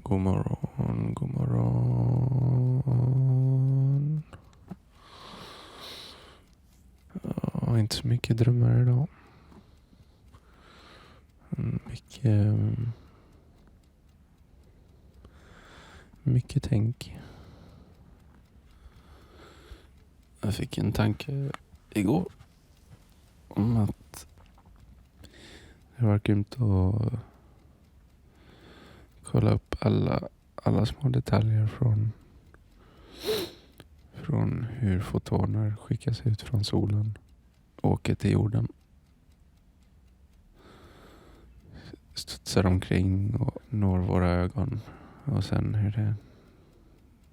God morgon, god morgon. Ja, inte så mycket drömmar idag. Mycket tänk. Jag fick en tanke igår om att det var grymt att kolla upp alla små detaljer från hur fotoner skickas ut från solen och åker till jorden. Studsar omkring och når våra ögon, och sen hur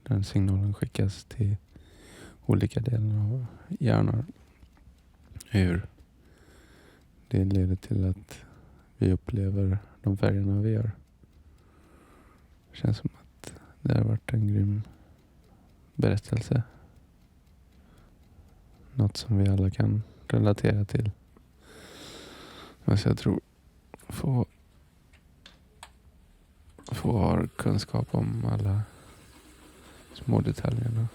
den signalen skickas till olika delar av hjärnan. Hur det leder till att vi upplever de färgerna vi gör. Det känns som att det har varit en grym berättelse. Något som vi alla kan relatera till. Men så jag tror få har kunskap om alla små detaljerna.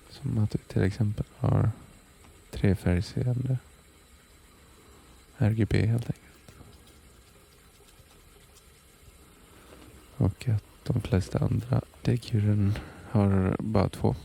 Som att vi till exempel har trefärgseende. RGB helt enkelt. Och att de flesta andra däggdjuren har bara 2.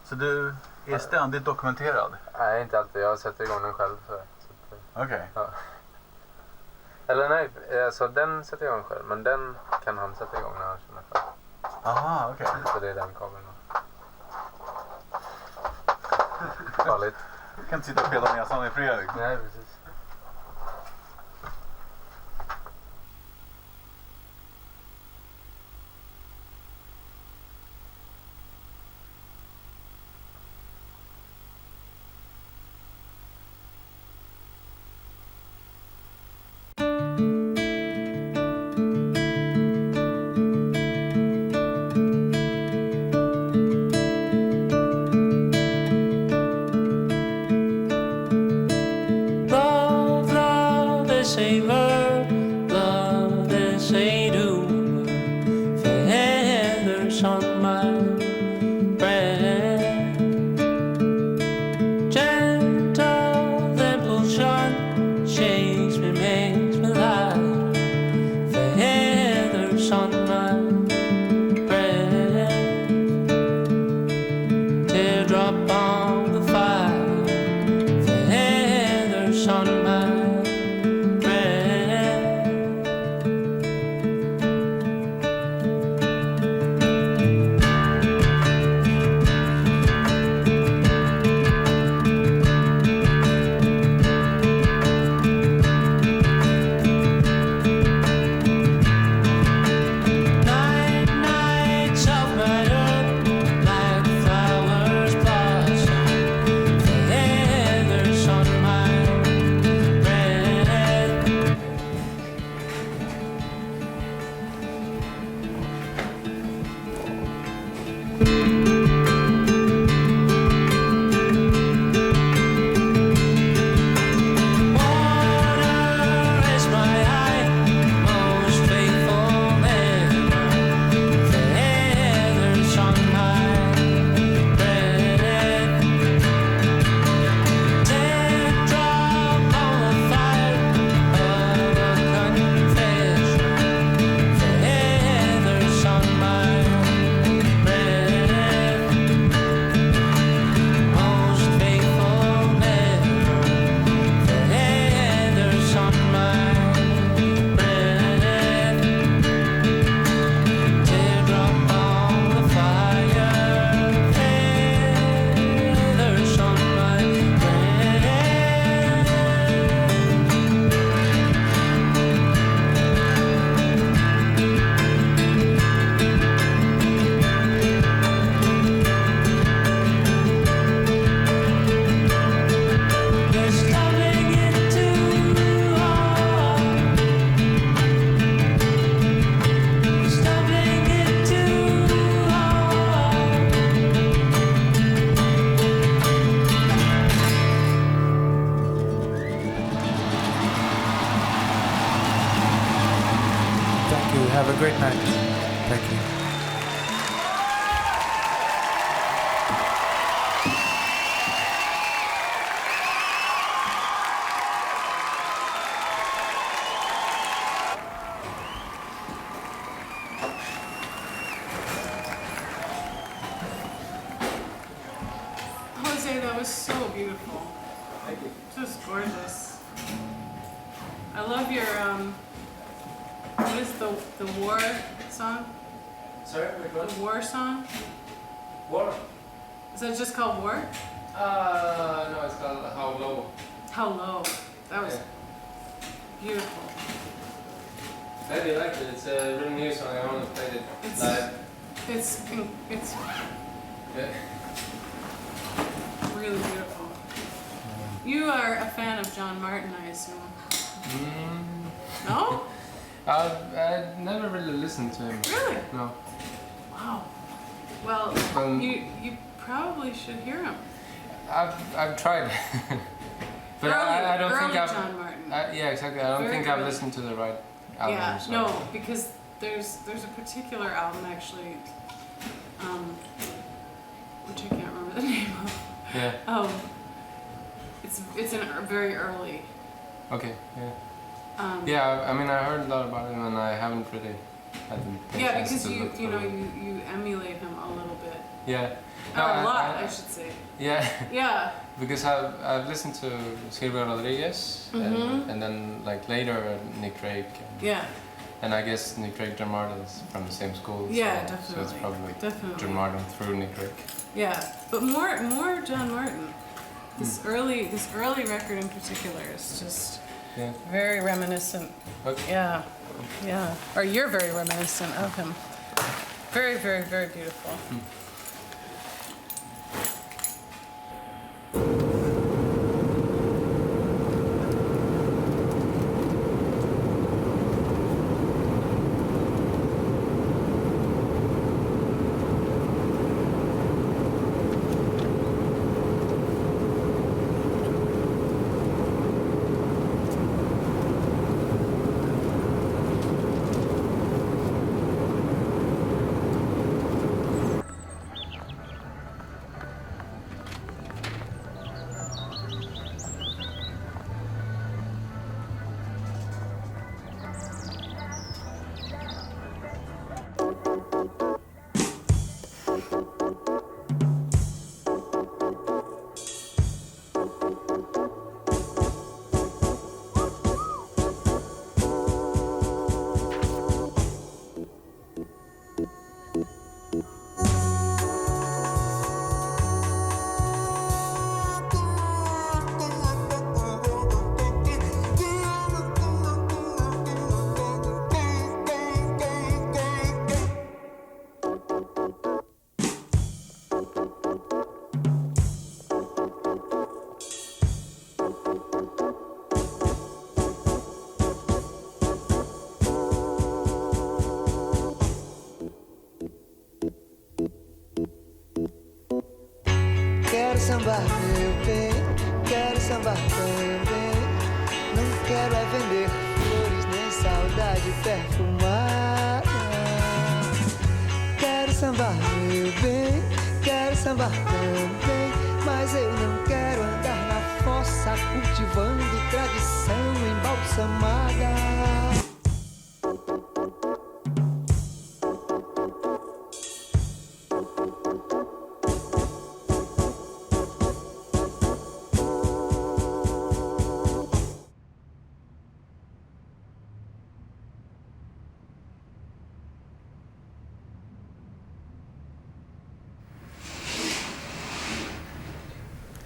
Så du är ständigt dokumenterad? Nej, inte alltid. Jag sätter igång den själv. Okej. Ja. Eller nej, alltså den sätter jag igång själv. Men den kan han sätta igång när han känner för. Aha, okej. Så det är den kabeln. Farligt. Du kan inte sitta och peta näsan i fred. Nej, precis. On my breath. Thank you. Have a great night. Thank you. Jose, that was so beautiful. Thank you. Just gorgeous. I love your what is the war song? Sorry, wait, what? The war song? War? Is that just called War? No, it's called How Low. How Low. That was Yeah. beautiful. I really liked it. It's a really new song. I only played it It's- live. It's Yeah. really beautiful. You are a fan of John Martin, I assume. No? I've never really listened to him. Really? No. Wow. Well, you probably should hear him. I've tried. But I don't think early I've... John Martin. Yeah, exactly. I don't Very think I've early. listened to the right album. Yeah, so. no, because there's a particular album actually, which I can't remember the name of. Yeah. It's very early. Okay. Yeah. Yeah, I mean, I heard a lot about him, and I haven't really had the patience because to look you know through it. you emulate him a little bit, Yeah. or a No, lot, I should say. Yeah. Yeah. Because I've listened to Silvio Rodriguez, and then like later Nick Drake. Yeah. And I guess Nick Drake, John Martin is from the same school. Yeah, so definitely. it's probably Definitely. John Martin through Nick Drake. Yeah, but more John Martin. This early record in particular is just Yeah. very reminiscent. Okay. Yeah, yeah. Or you're very reminiscent of him. Very, very, very beautiful. Quero sambar, meu bem, quero sambar também. Não quero é vender flores nem saudade perfumada. Quero sambar, meu bem, quero sambar também. Mas eu não quero andar na fossa cultivando tradição embalsamada.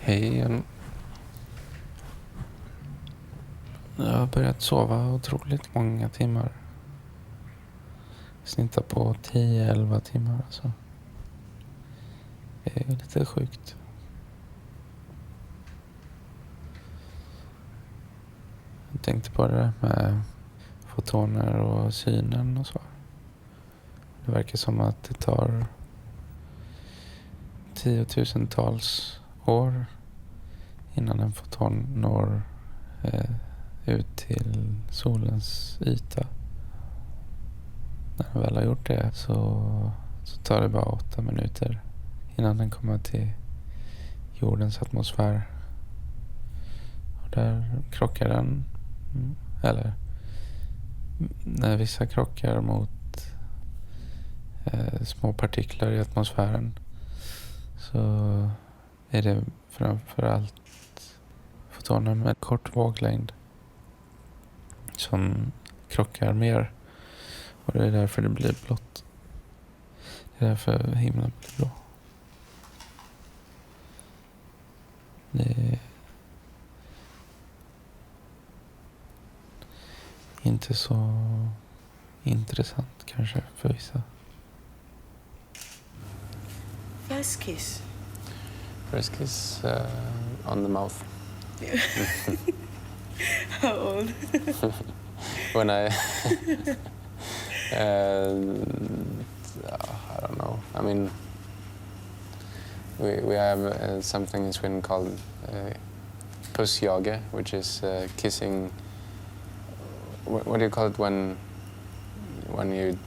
Hej igen. Jag har börjat sova otroligt många timmar. Snittar på 10-11 timmar alltså. Det är lite sjukt. Jag tänkte på det där med fotoner och synen och så. Det verkar som att det tar 10 000-tals år innan en foton når ut till solens yta. när den väl har gjort det så tar det bara 8 minuter innan den kommer till jordens atmosfär. Och där krockar den, eller när vissa krockar mot små partiklar i atmosfären så är det framförallt fotoner med kort våglängd som krockar mer, och det är därför det blir blått. Det är därför himlen blir blå. Det är inte så intressant kanske för vissa. First kiss. First kiss on the mouth. How old? When I I don't know. I mean, we have something in Sweden called pussjage, which is kissing. What do you call it when you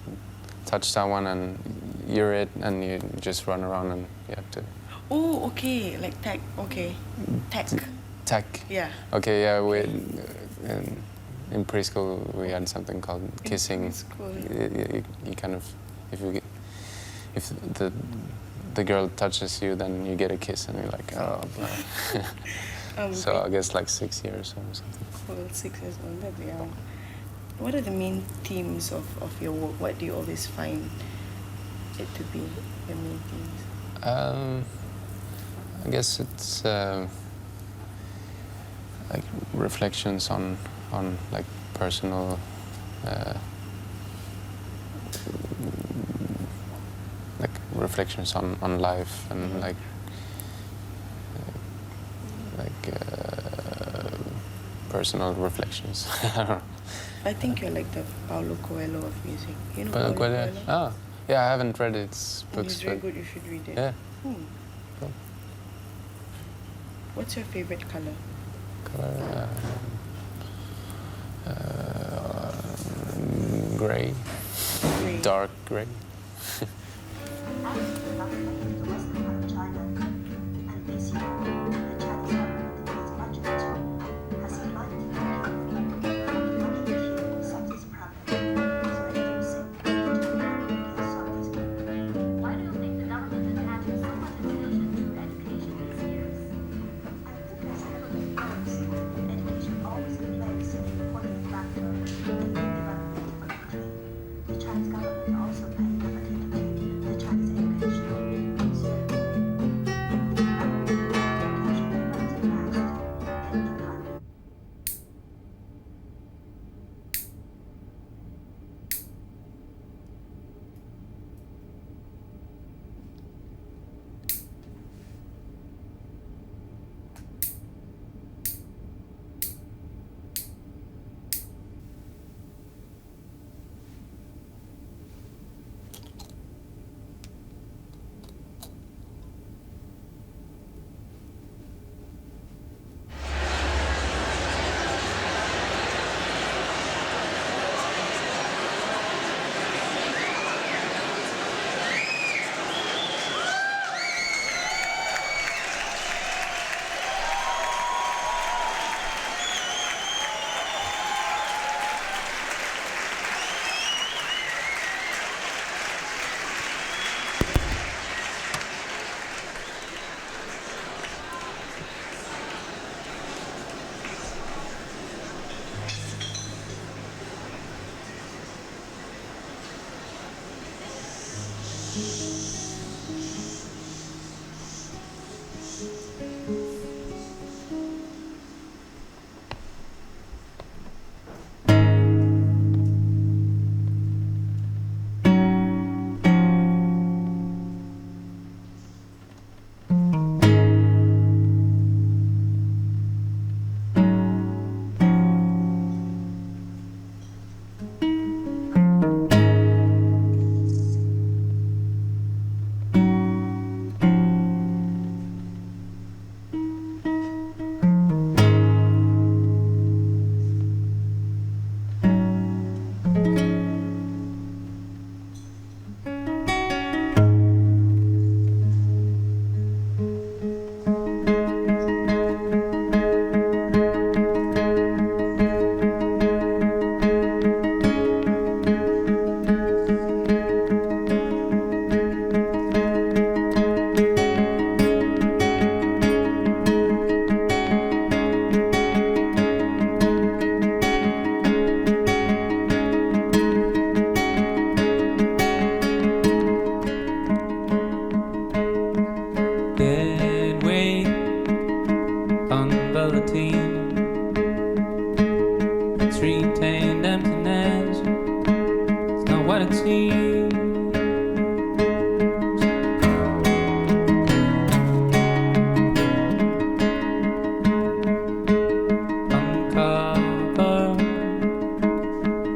touch someone and you're it and you just run around and you have to. Oh, okay, like tag. Okay, tag. Tack. Yeah. Okay, yeah. We in preschool we had something called kissing. In preschool. You kind of if the girl touches you, then you get a kiss, and you're like, oh. So I guess like 6 years or something. Well, 6 years old. That's young. What are the main themes of your work? What do you always find it to be the main themes? I guess it's like reflections on like personal like reflections on life and like personal reflections. I think you're like the Paulo Coelho of music. You know Paulo Coelho? Ah, yeah, I haven't read its books. He's very good. You should read it. Yeah. Cool. What's your favorite color? Gray. Dark gray. and emptiness. It's not what it seems. Uncover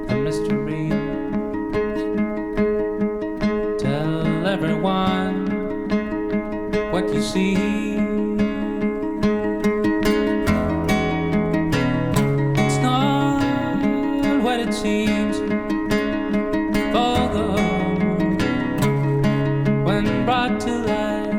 the mystery. Tell everyone what you see. It seems although when brought to light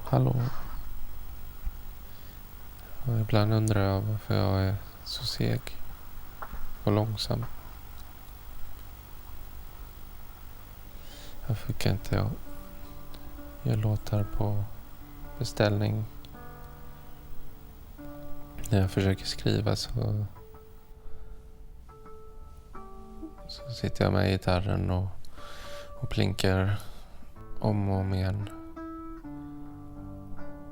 Hallå. Och ibland undrar jag varför jag är så seg och långsam. Varför kan inte jag göra låtar på beställning? När jag försöker skriva så sitter jag med gitarren och plinkar om och om igen.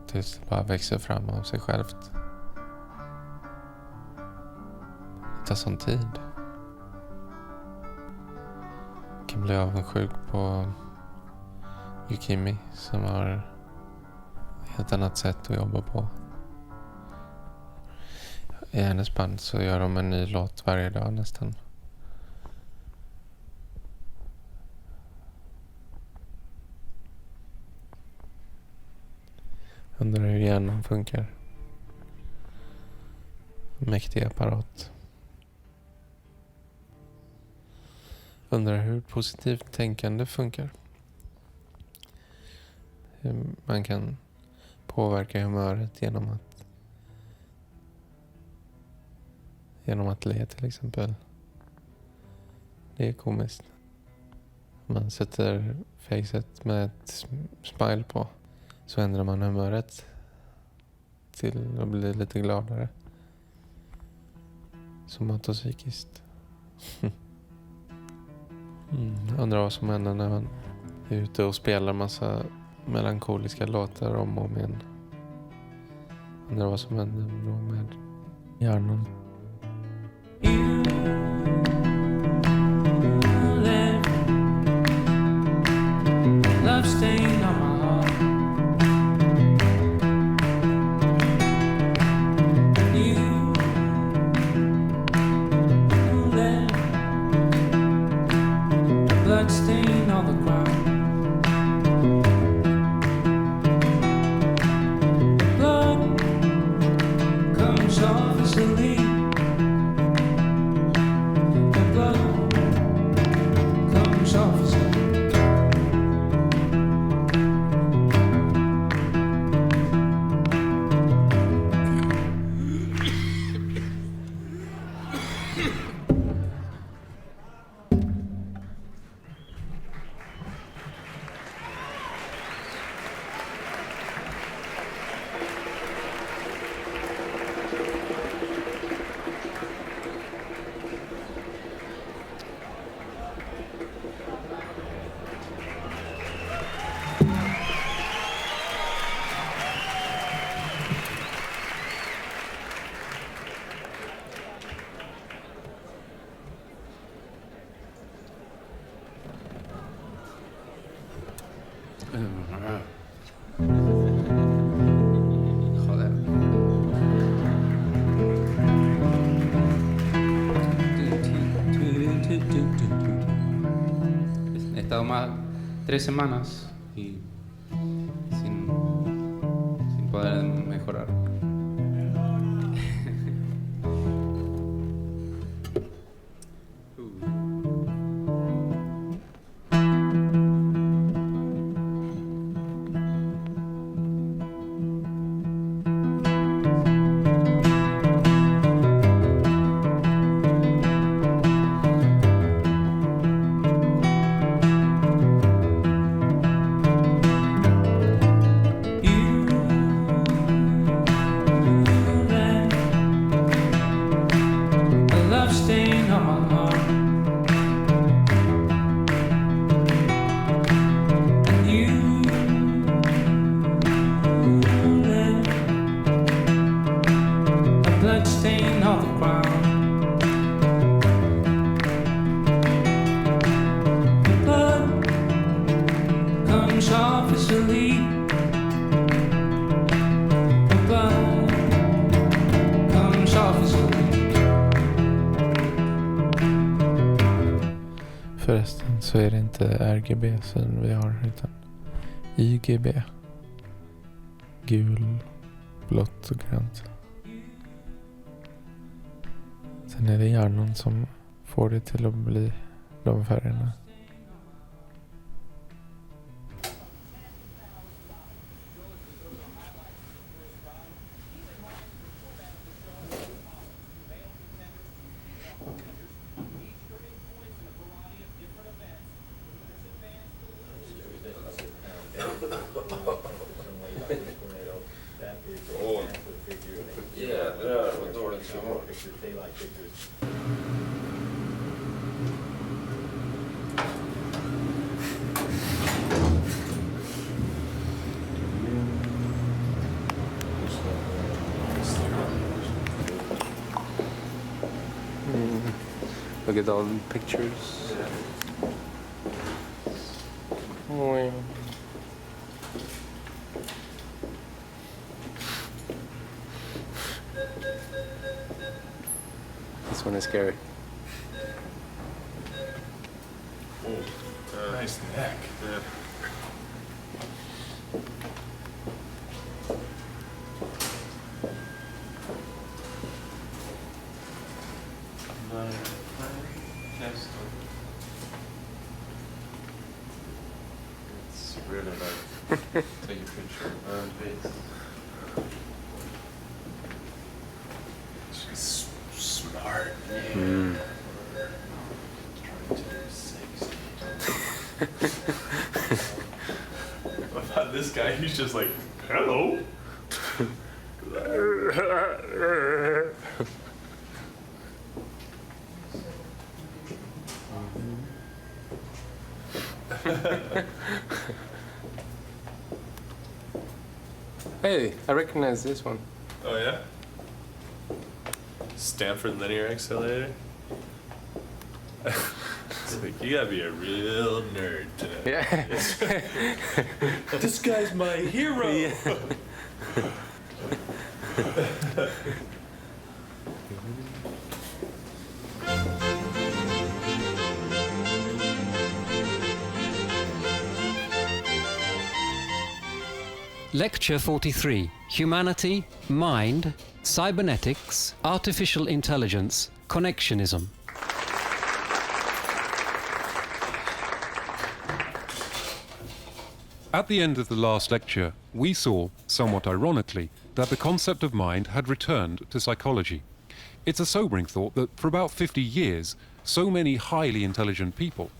Tills det bara växer fram av sig självt. Det tar sån tid. Jag kan bli avundsjuk på Yukimi som har ett helt annat sätt att jobba på. I hennes band så gör de en ny låt varje dag nästan. Undrar hur hjärnan funkar. Mäktig apparat. Undrar hur positivt tänkande funkar. Hur man kan påverka humöret genom att le till exempel. Det är komiskt. Man sätter facet med ett smile på. Så ändrar man humöret till att bli lite gladare. Somat och psykiskt. Undrar vad som händer när man är ute och spelar massa melankoliska låtar om och om igen. Undrar vad som händer då med hjärnan. Love stain on my heart. You left a blood stain on the ground. Blood comes off as a leaf. The blood comes off as a leaf. He estado más 3 semanas y sin poder mejorar. Förresten så är det inte RGB som vi har utan IGB. Gul, blått och grönt. Sen är det hjärnan som får det till att bli de färgerna. Look at all the pictures. Oh, This one is scary. Nice neck. It's really like take a picture of her face. She's smart. Mm. Trying to do 60. About this guy, he's just like, hello. Hey, I recognize this one. Oh yeah? Stanford linear accelerator? It's like, you gotta be a real nerd today. Yeah. This guy's my hero! Yeah. Lecture 43, Humanity, Mind, Cybernetics, Artificial Intelligence, Connectionism. At the end of the last lecture, we saw, somewhat ironically, that the concept of mind had returned to psychology. It's a sobering thought that for about 50 years, so many highly intelligent people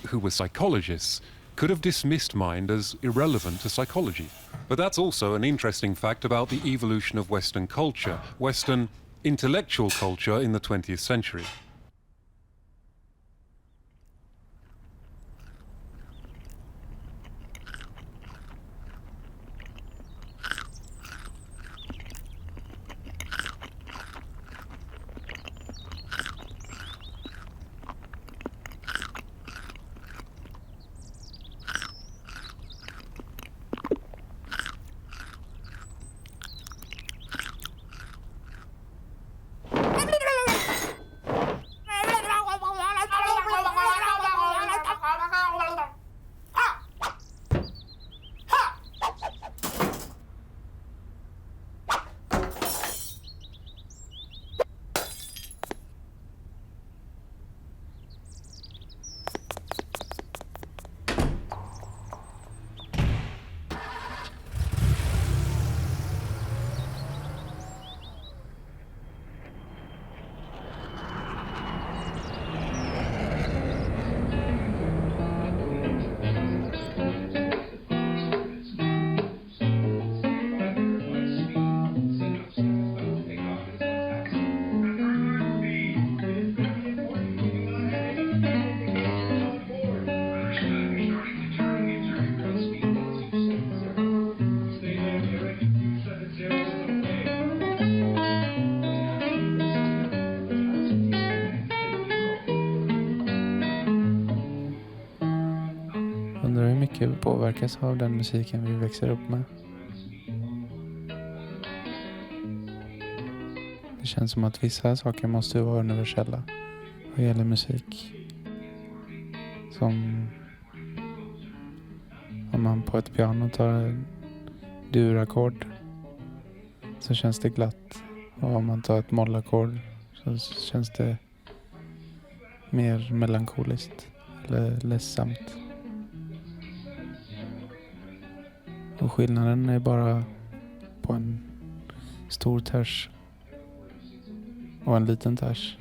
who were psychologists, could have dismissed mind as irrelevant to psychology. But that's also an interesting fact about the evolution of Western culture, Western intellectual culture in the 20th century. Undrar hur mycket vi påverkas av den musiken vi växer upp med. Det känns som att vissa saker måste vara universella vad gäller musik. Som om man på ett piano tar dur-ackord så känns det glatt. Och om man tar ett mollackord så känns det mer melankoliskt eller ledsamt. Och skillnaden är bara på en stor ters och en liten ters.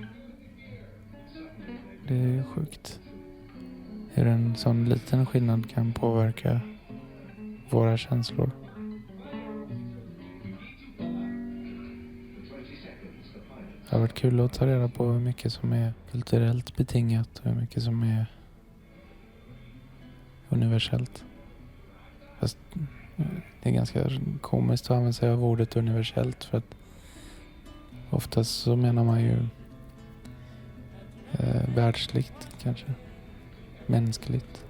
Det är sjukt hur en sån liten skillnad kan påverka våra känslor. Det har varit kul att ta reda på hur mycket som är kulturellt betingat och hur mycket som är universellt. Fast det är ganska komiskt att använda sig av ordet universellt, för att oftast så menar man ju världsligt kanske, mänskligt.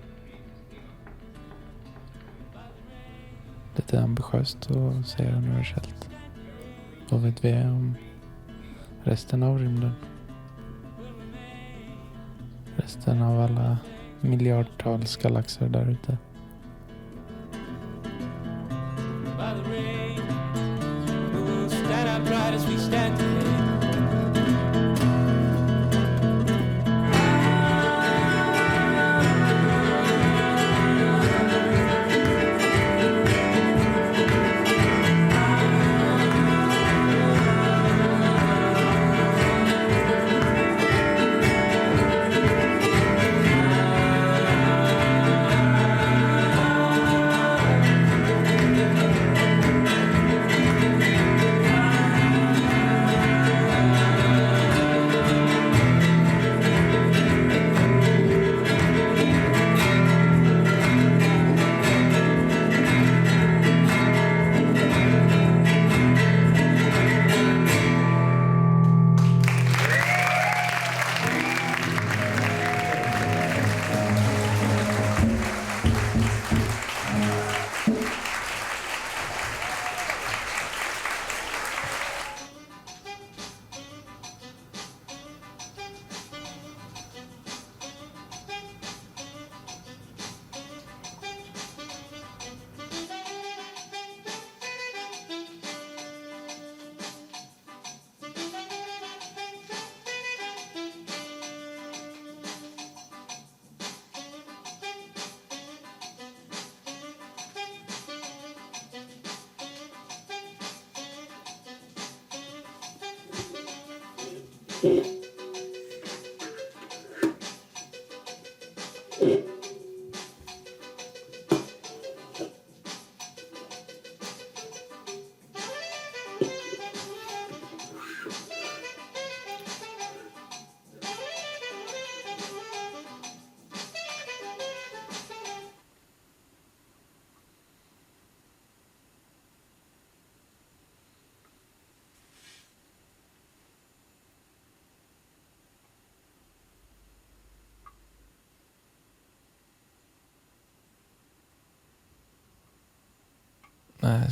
Lite ambitiöst att säga universellt. Vad vet vi om resten av rymden? Resten av alla miljardtals galaxer där ute.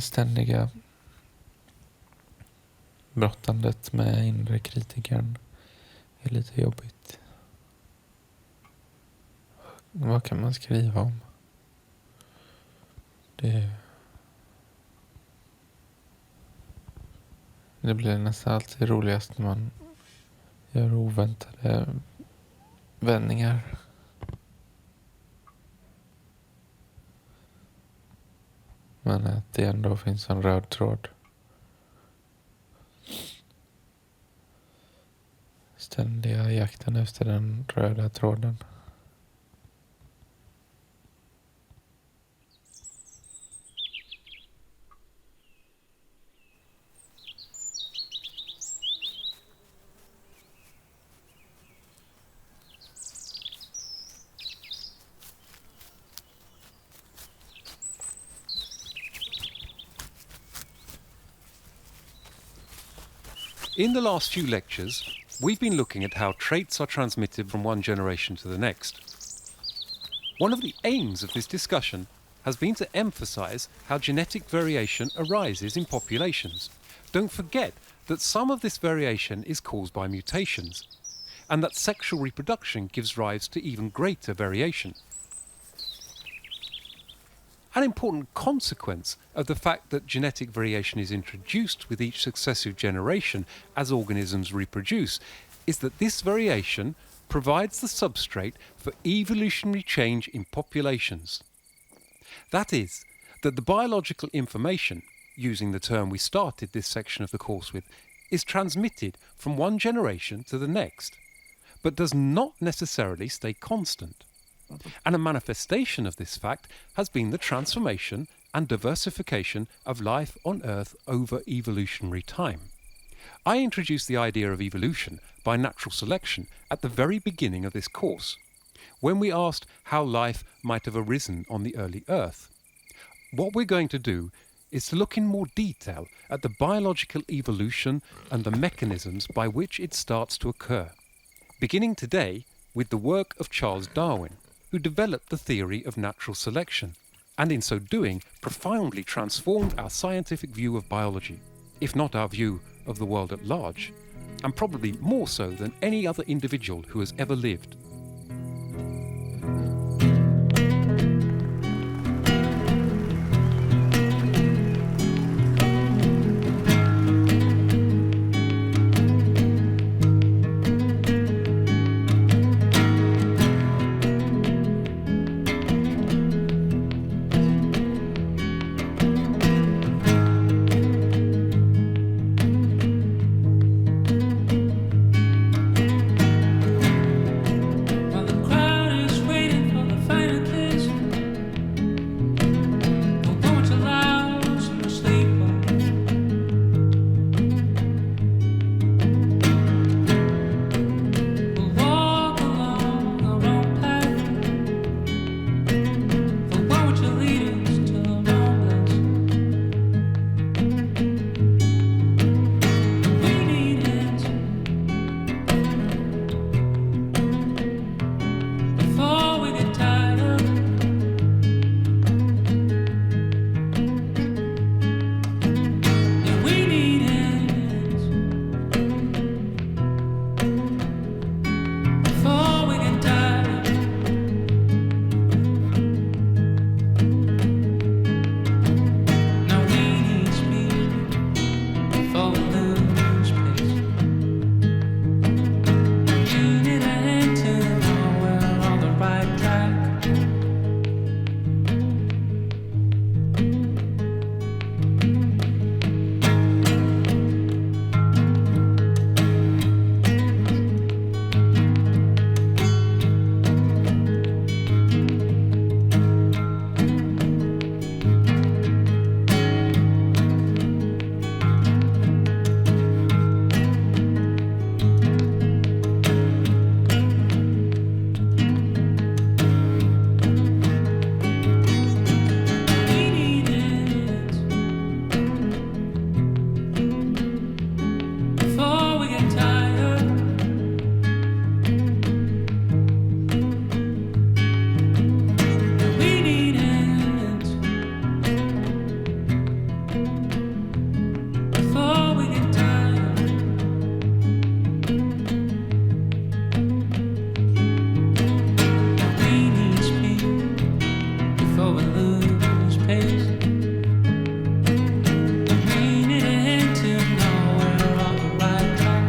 Ständiga brottandet med inre kritikern är lite jobbigt. Vad kan man skriva om? Det blir nästan alltid roligast när man gör oväntade vändningar. Men att det ändå finns en röd tråd. Ständiga jakten efter den röda tråden. In the last few lectures, we've been looking at how traits are transmitted from one generation to the next. One of the aims of this discussion has been to emphasize how genetic variation arises in populations. Don't forget that some of this variation is caused by mutations, and that sexual reproduction gives rise to even greater variation. An important consequence of the fact that genetic variation is introduced with each successive generation as organisms reproduce is that this variation provides the substrate for evolutionary change in populations. That is, that the biological information, using the term we started this section of the course with, is transmitted from one generation to the next, but does not necessarily stay constant. And a manifestation of this fact has been the transformation and diversification of life on Earth over evolutionary time. I introduced the idea of evolution by natural selection at the very beginning of this course, when we asked how life might have arisen on the early Earth. What we're going to do is to look in more detail at the biological evolution and the mechanisms by which it starts to occur, beginning today with the work of Charles Darwin, who developed the theory of natural selection, and in so doing profoundly transformed our scientific view of biology, if not our view of the world at large, and probably more so than any other individual who has ever lived. go and lose pace. Meaning to know we're on the right track.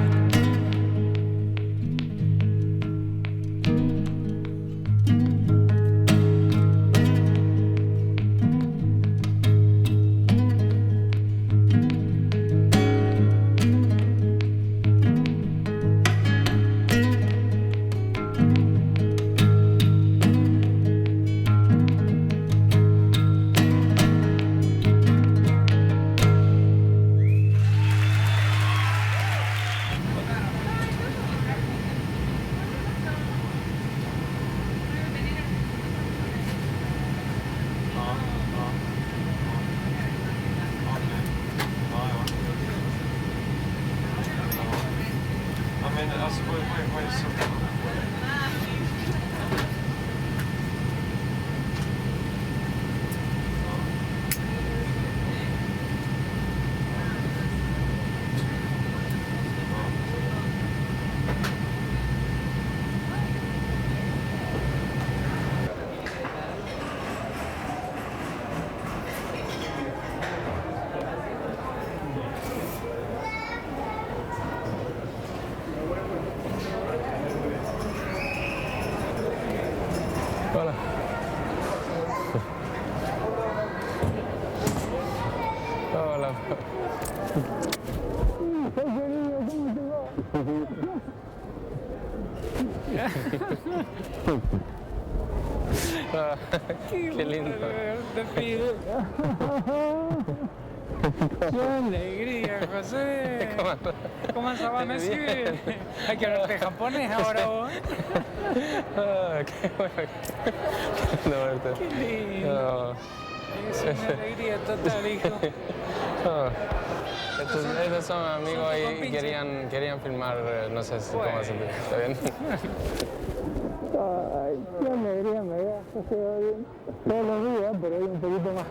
Hola. Hola. Qué lindo. ¡Qué alegría, José! ¿Cómo has amanecido? Hay que hablarte japonés ahora vos. Qué bueno. Qué lindo verte. Qué lindo. Es una alegría total, hijo. Estos son amigos y querían filmar, no sé cómo se dice. ¿Está bien? Ay, qué alegría me da. Todos los días, pero hoy un poquito más.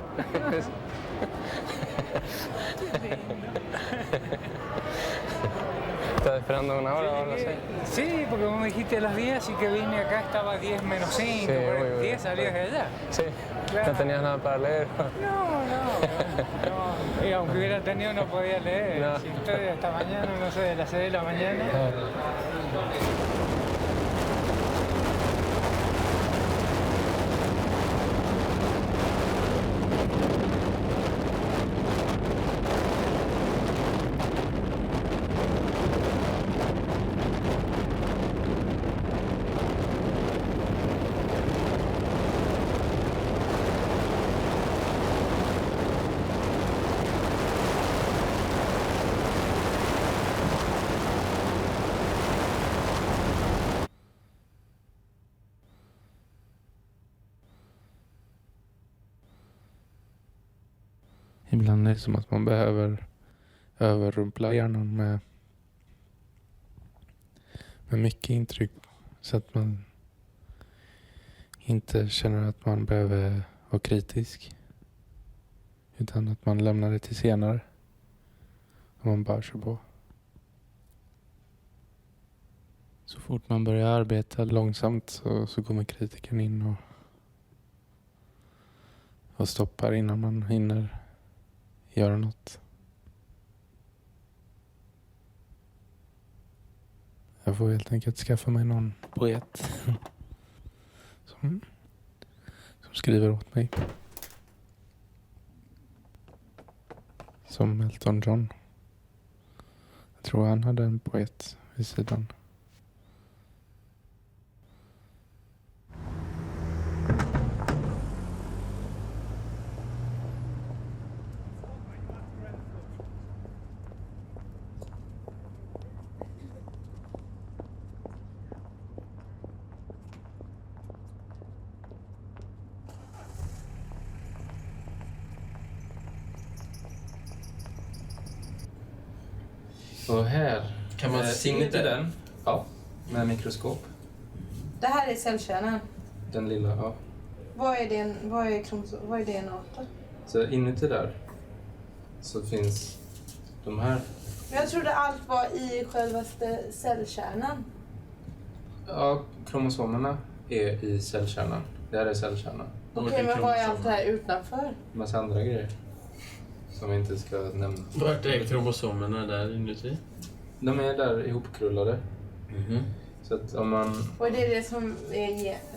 ¿Estás esperando una hora o no sé? Sí, porque vos me dijiste a las 10, así que vine acá, estaba 10 menos 5, Sí, muy 10 salías de allá. Sí, claro. ¿No tenías nada para leer? No. Y aunque hubiera tenido no podía leer. No. Si estoy hasta mañana, no sé, de las 6 de la mañana. Ibland är det som att man behöver överrumpla hjärnan med mycket intryck så att man inte känner att man behöver vara kritisk, utan att man lämnar det till senare och man bara kör på. Så fort man börjar arbeta långsamt så kommer kritiken in och stoppar innan man hinner göra något. Jag får helt enkelt skaffa mig någon poet som skriver åt mig. Som Elton John. Jag tror han hade en poet vid sidan. Och här kan man se in i den. Ja, med mikroskop. Det här är cellkärnan. Den lilla, ja. Vad är DNA då? Så inuti där så finns de här. Jag trodde allt var i självaste cellkärnan. Ja, kromosomerna är i cellkärnan. Det här är cellkärnan. Okej, men vad är allt det här utanför? Massa andra grejer. Som vi inte ska nämna. Vart är kromosomerna där inuti? De är där ihopkrullade. Så att om man... Och det är det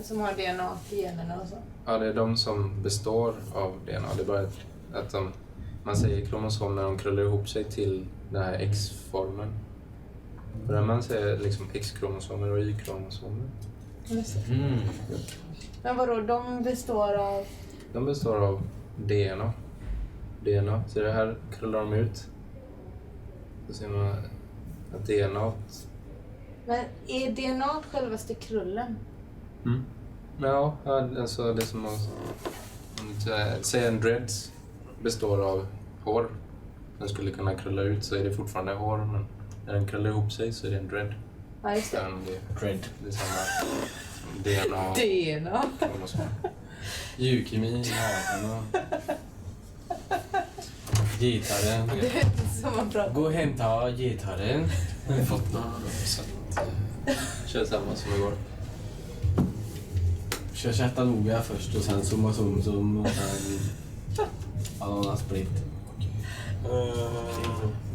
som har DNA i generna och så? Ja, det är de som består av DNA. Det är bara att man säger kromosom när de krullar ihop sig till den här X-formen. Och där man säger liksom X-kromosomer och Y-kromosomer. Men vadå, de består av? De består av DNA. Så det här krullar de ut. Så ser man att DNA... Men är DNA självaste krullen? Ja, alltså det som man säger en dreads består av hår. Den skulle kunna krulla ut så är det fortfarande hår, men när den krullar ihop sig så är det en dread. Ja, just det. Dread. Det är samma DNA. Leukemi, gitarren. Det är inte så man pratar. Gå och hämta gitarren. Jag har fått några så att... Kör samma som igår. Kör Chattanooga först och sen summa sum och sen ananas-split.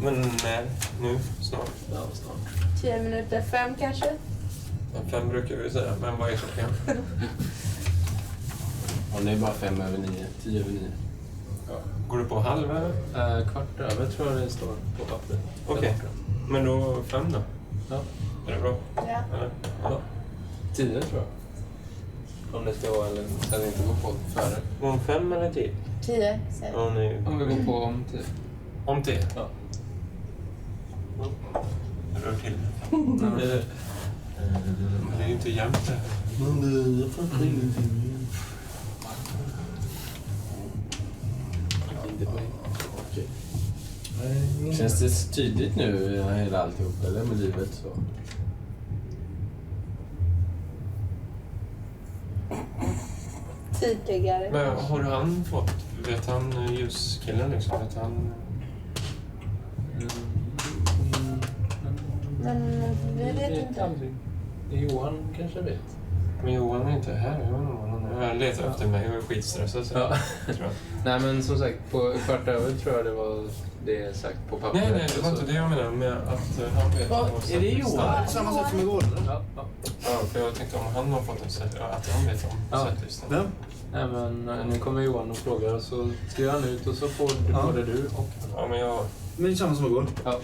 Men när? Nu? Snart? Ja, snart. 10 minuter, 5 kanske? 5 brukar vi säga, men vad är klockan? Ja, det är bara 5 över 9, 10 över 9. Ja. Går du på halv eller? Kvart över tror jag det står på pappret. Okej, men då 5 då? Ja. Är det bra? Ja. Eller? Ja. 10 tror jag. Om det ska vara eller så det inte går på före. Om 5 eller 10? 10, säger jag. Om vi går på om 10. Om 10? Ja. Rör till. Men det är ju inte jämnt det här. Men jag fattar ingenting. Okay. Känns det tydligt nu hela alltihop eller med livet så? Tydligare. Men har han fått, vet han ljuskillen liksom, vet han? Men vi vet inte. Johan kanske vet. Men Johan är inte här. Jag letar efter mig och är skitstressad. Så ja. Tror jag. Nej men som sagt, på kvart över tror jag det var det sagt på pappret. Nej, det var inte det jag menar med att han vet. Är det Johan? Samma sak som igår? Ja, för jag tänkte om han har fått en sätt, att han vet om sättlistan. Ja. Nej men nu kommer Johan och frågar så skriver han ut och så får både du och... Ja, men jag... Men det är samma som igår? Ja.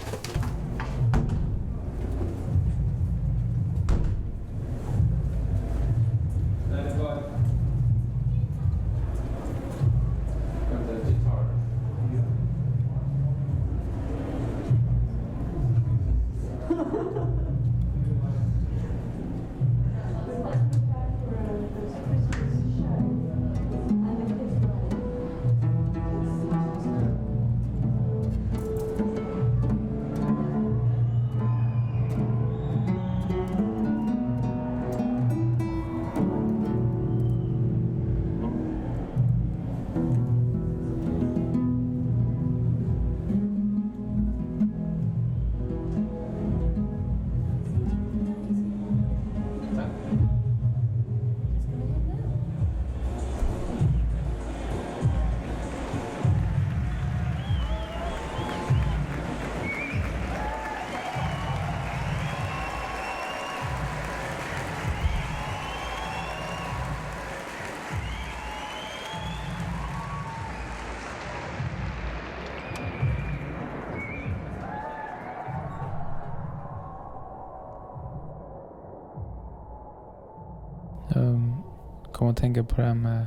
Kommer att tänka på det här med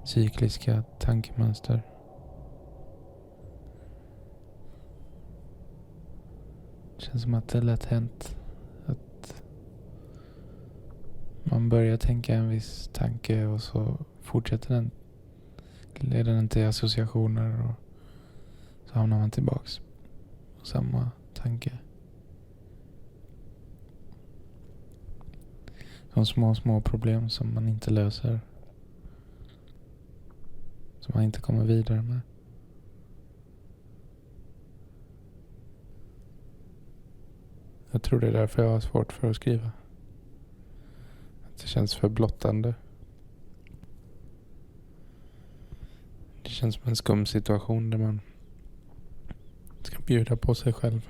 cykliska tankemönster. Det känns som att det är lätt hänt att man börjar tänka en viss tanke och så fortsätter den, leder den till associationer och så hamnar man tillbaks på samma tanke. Som små problem som man inte löser. Som man inte kommer vidare med. Jag tror det är därför jag har svårt för att skriva. Att det känns för blottande. känns som en skum situation där man ska bjuda på sig själv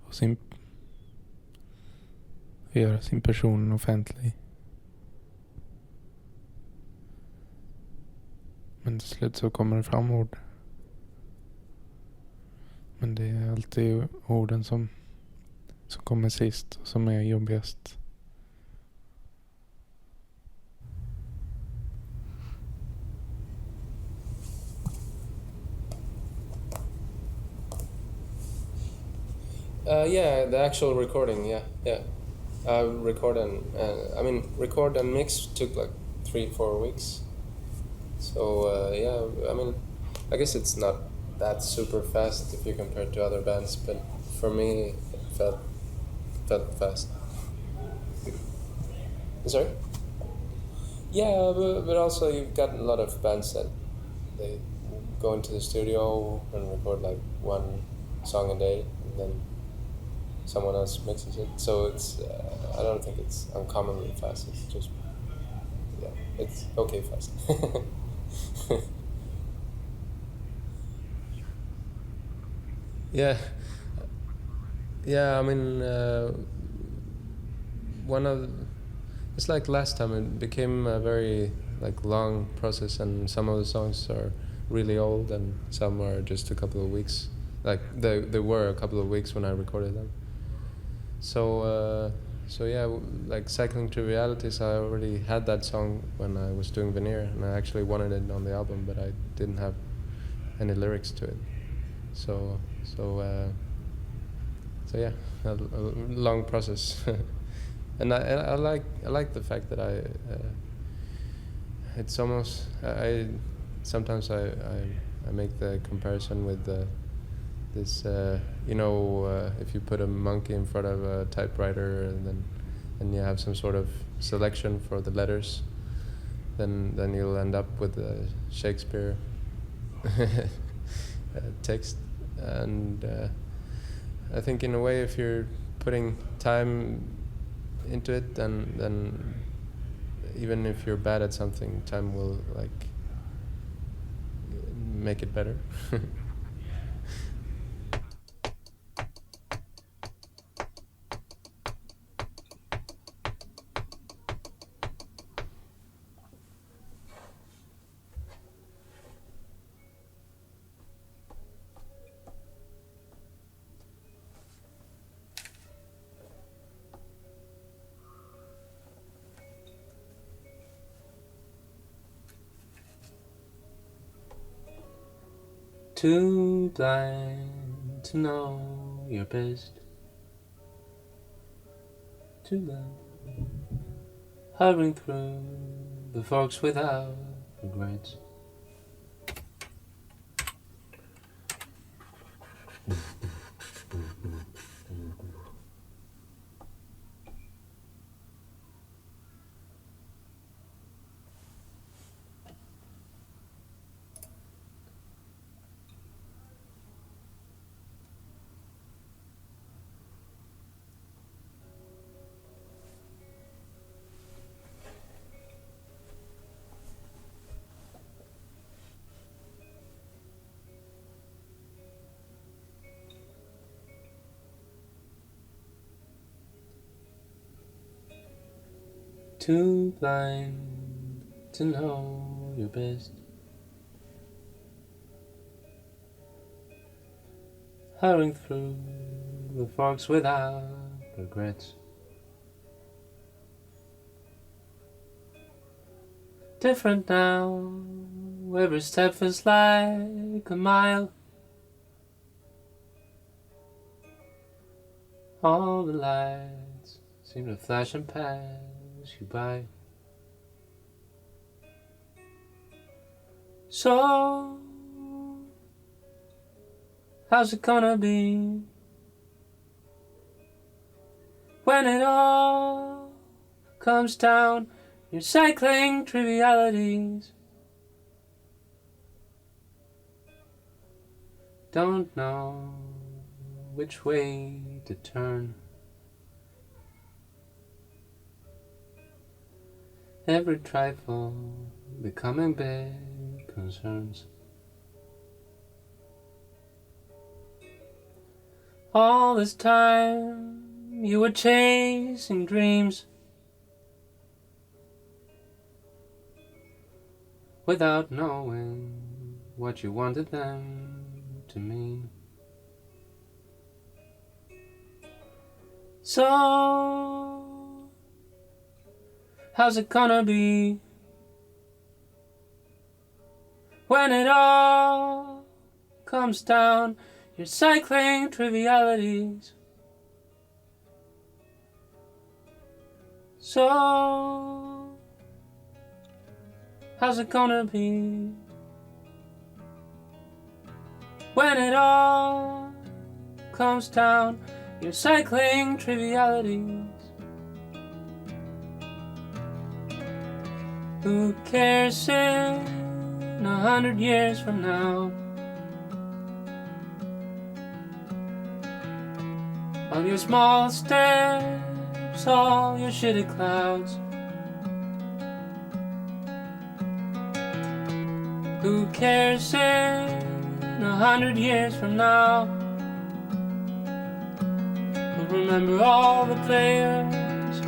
och göra sin person offentlig. Men till slut så kommer det fram ord. Men det är alltid orden som kommer sist och som är jobbigast. Yeah, the actual recording, yeah. Record and mix took like 3-4 weeks. So I guess it's not that super fast if you compare it to other bands, but for me it felt fast. Sorry? Yeah, but also you've got a lot of bands that they go into the studio and record like one song a day, and then someone else mixes it. So it's I don't think it's uncommonly fast. It's just it's okay fast. Yeah. I mean, it's like last time it became a very like long process, and some of the songs are really old and some are just a couple of weeks. Like they were a couple of weeks when I recorded them. So yeah, like Cycling Trivialities, I already had that song when I was doing Veneer, and I actually wanted it on the album, but I didn't have any lyrics to it. So yeah, a long process, and I like the fact that it's almost sometimes I make the comparison with this if you put a monkey in front of a typewriter and you have some sort of selection for the letters, then you'll end up with a Shakespeare text. And I think in a way, if you're putting time into it, then even if you're bad at something, time will like make it better. Too blind to know your best. Too blind, hovering through the forks without regrets. Too blind to know your best. Hurrying through the forks without regrets. Different now, every step feels like a mile. All the lights seem to flash and pass you by. So, how's it gonna be when it all comes down? You're cycling trivialities. Don't know which way to turn. Every trifle becoming big concerns. All this time you were chasing dreams without knowing what you wanted them to mean. So, how's it gonna be when it all comes down? You're cycling trivialities. So, how's it gonna be when it all comes down? You're cycling trivialities. Who cares in 100 years from now? All your small steps, all your shitty clouds. Who cares in 100 years from now? We'll remember all the players.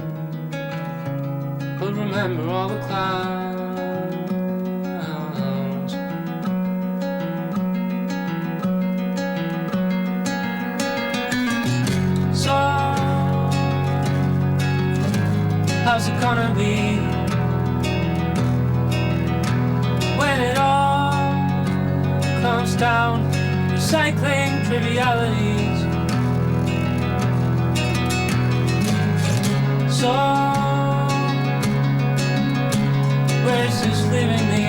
We'll remember all the clowns. So, how's it gonna be when it all comes down? Recycling trivialities. So, where's this leaving me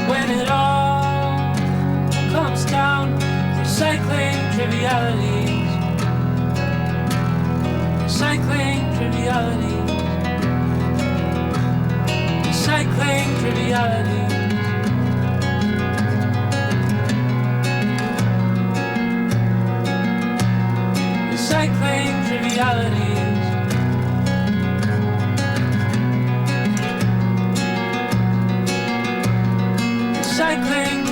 when it all comes down? Recycling trivialities. Recycling trivialities. Recycling trivialities. Recycling trivialities. Recycling